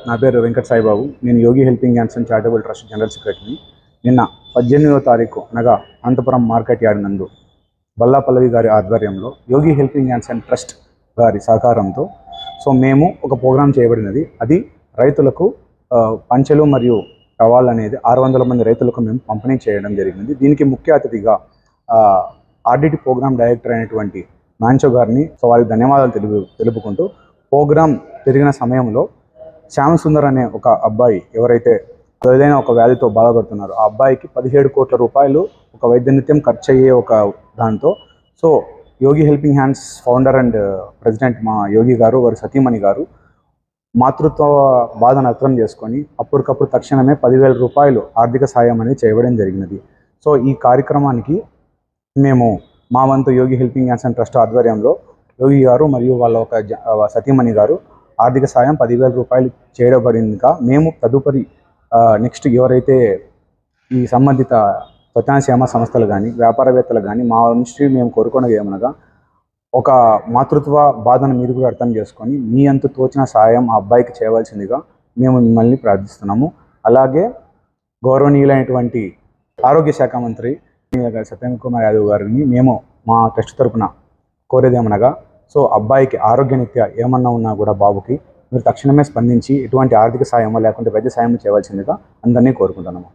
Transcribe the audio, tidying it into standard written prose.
నా పేరు వెంకట సాయిబాబు. నేను Yogi helping hands and charitable trust general సెక్రటరీని. నిన్న 18వ తారీఖు అనగా అనంతపురం మార్కెట్ యార్డ్ నందు బల్లా పల్లవి గారి ఆధ్వర్యంలో యోగి హెల్పింగ్ హ్యాండ్స్ అండ్ ట్రస్ట్ గారి సహకారంతో మేము ఒక ప్రోగ్రాం చేయబడినది. అది రైతులకు పంచెలు మరియు టవాల్ అనేది 600 మంది రైతులకు మేము పంపిణీ చేయడం జరిగింది. దీనికి ముఖ్య అతిథిగా ఆర్డిటి ప్రోగ్రామ్ డైరెక్టర్ అయినటువంటి మాంచో గారిని వారికి ధన్యవాదాలు తెలుపుకుంటూ ప్రోగ్రాం జరిగిన సమయంలో శ్యామ సుందర్ అనే ఒక అబ్బాయి ఎవరైతే ఏదైనా ఒక వ్యాధితో బాధపడుతున్నారో ఆ అబ్బాయికి 17 కోట్ల రూపాయలు ఒక వైద్య నిత్యం ఖర్చు అయ్యే ఒక దాంతో Yogi helping hands founder and president మా యోగి గారు వారి సతీమణి గారు మాతృత్వ బాధను అర్థం చేసుకొని అప్పటికప్పుడు తక్షణమే 10,000 రూపాయలు ఆర్థిక సాయం అనేది చేయడం జరిగినది. ఈ కార్యక్రమానికి మేము మా వంతు యోగి హెల్పింగ్ హ్యాండ్స్ అండ్ ట్రస్ట్ ఆధ్వర్యంలో యోగి గారు మరియు వాళ్ళ ఒక సతీమణి గారు ఆర్థిక సాయం 10,000 రూపాయలు చేయబడిందిగా మేము తదుపరి నెక్స్ట్ ఎవరైతే ఈ సంబంధిత స్వచ్ఛంద సంస్థలు కానీ వ్యాపారవేత్తలు కానీ మా నుంచి మేము కోరుకున్నది ఏమనగా ఒక మాతృత్వ బాధను మీరు కూడా అర్థం చేసుకొని మీ అంతు తోచిన సాయం ఆ అబ్బాయికి చేయవలసిందిగా మేము మిమ్మల్ని ప్రార్థిస్తున్నాము. అలాగే గౌరవనీయులైనటువంటి ఆరోగ్య శాఖ మంత్రి సత్యం కుమార్ యాదవ్ గారిని మేము మా ట్రస్ట్ తరపున కోరేదేమనగా అబ్బాయికి ఆరోగ్యరీత్యా ఏమన్నా ఉన్నా కూడా బాబుకి మీరు తక్షణమే స్పందించి ఎటువంటి ఆర్థిక సాయమో లేకుంటే వైద్య సాయం చేయవలసిందిగా అందరినీ కోరుకుంటున్నాము.